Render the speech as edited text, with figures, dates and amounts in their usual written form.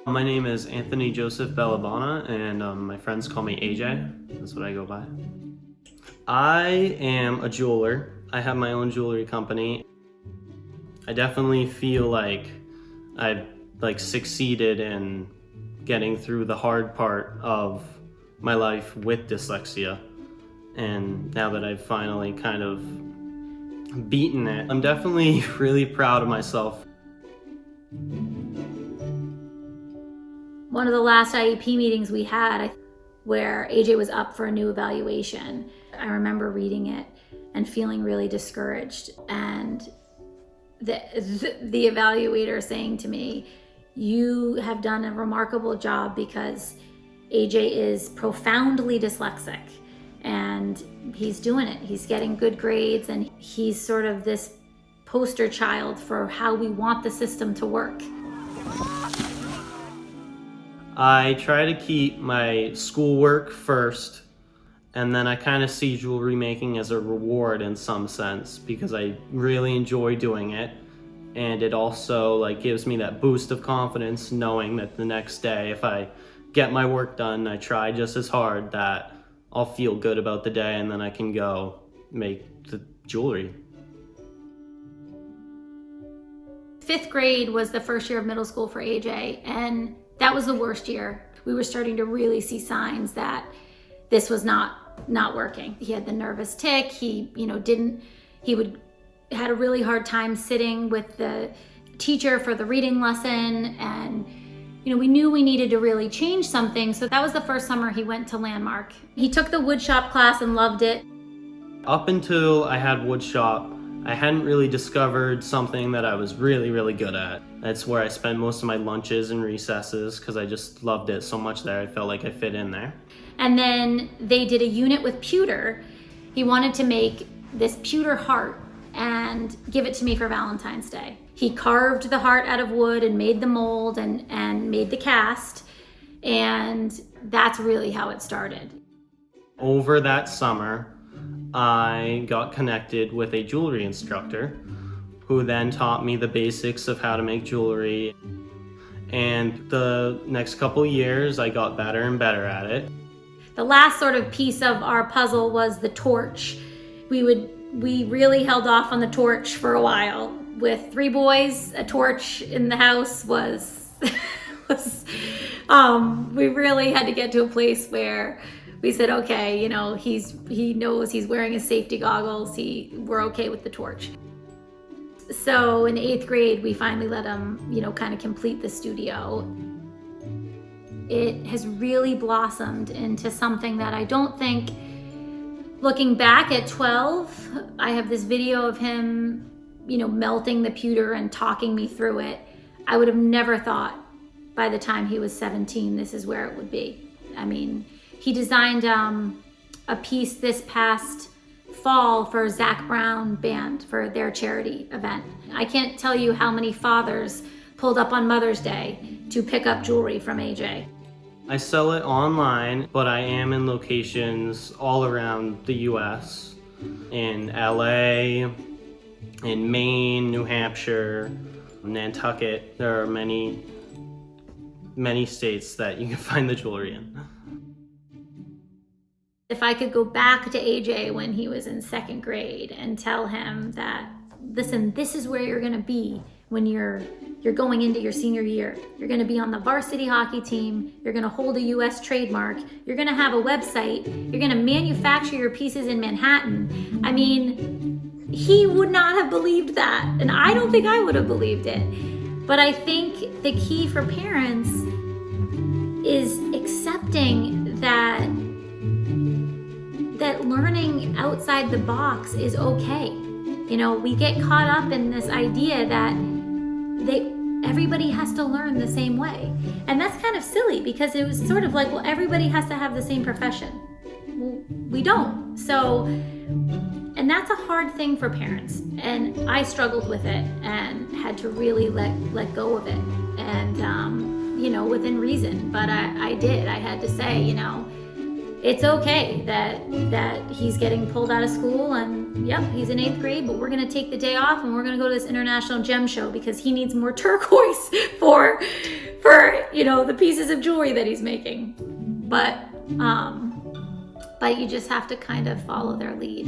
My name is Anthony Joseph Bellabona, and my friends call me AJ. That's what I go by. I am a jeweler. I have my own jewelry company. I definitely feel like I've succeeded in getting through the hard part of my life with dyslexia. And now that I've finally kind of beaten it, I'm definitely really proud of myself. One of the last IEP meetings we had where AJ was up for a new evaluation, I remember reading it and feeling really discouraged, and the evaluator saying to me, "You have done a remarkable job because AJ is profoundly dyslexic and he's doing it. He's getting good grades and he's sort of this poster child for how we want the system to work." I try to keep my schoolwork first, and then I kind of see jewelry making as a reward in some sense because I really enjoy doing it, and it also gives me that boost of confidence knowing that the next day if I get my work done, I try just as hard, that I'll feel good about the day and then I can go make the jewelry. 5th grade was the first year of middle school for AJ, and that was the worst year. We were starting to really see signs that this was not working. He had the nervous tic. He had a really hard time sitting with the teacher for the reading lesson, and we knew we needed to really change something. So that was the first summer he went to Landmark. He took the woodshop class and loved it. Up until I had woodshop, I hadn't really discovered something that I was really, really good at. That's where I spend most of my lunches and recesses because I just loved it so much there. I felt like I fit in there. And then they did a unit with pewter. He wanted to make this pewter heart and give it to me for Valentine's Day. He carved the heart out of wood and made the mold and made the cast. And that's really how it started. Over that summer, I got connected with a jewelry instructor who then taught me the basics of how to make jewelry. And the next couple years, I got better and better at it. The last sort of piece of our puzzle was the torch. We really held off on the torch for a while. With 3 boys, a torch in the house was, we really had to get to a place where we said, okay, he knows he's wearing his safety goggles. We're okay with the torch. So in 8th grade, we finally let him, kind of complete the studio. It has really blossomed into something that I don't think, looking back at 12, I have this video of him, melting the pewter and talking me through it. I would have never thought by the time he was 17, this is where it would be. I mean, he designed a piece this past fall for Zach Brown Band for their charity event. I can't tell you how many fathers pulled up on Mother's Day to pick up jewelry from AJ. I sell it online, but I am in locations all around the US, in LA, in Maine, New Hampshire, Nantucket. There are many states that you can find the jewelry in. If I could go back to AJ when he was in 2nd grade and tell him that, listen, this is where you're gonna be when you're going into your senior year. You're gonna be on the varsity hockey team, you're gonna hold a US trademark, you're gonna have a website, you're gonna manufacture your pieces in Manhattan. I mean, he would not have believed that, and I don't think I would have believed it. But I think the key for parents is accepting that learning outside the box is okay. We get caught up in this idea that everybody has to learn the same way. And that's kind of silly because it was sort of like, well, everybody has to have the same profession. Well, we don't. So, and that's a hard thing for parents. And I struggled with it and had to really let go of it. And, within reason, but I did. I had to say, it's okay that he's getting pulled out of school, and yep, he's in 8th grade, but we're gonna take the day off and we're gonna go to this international gem show because he needs more turquoise for the pieces of jewelry that he's making. But you just have to kind of follow their lead.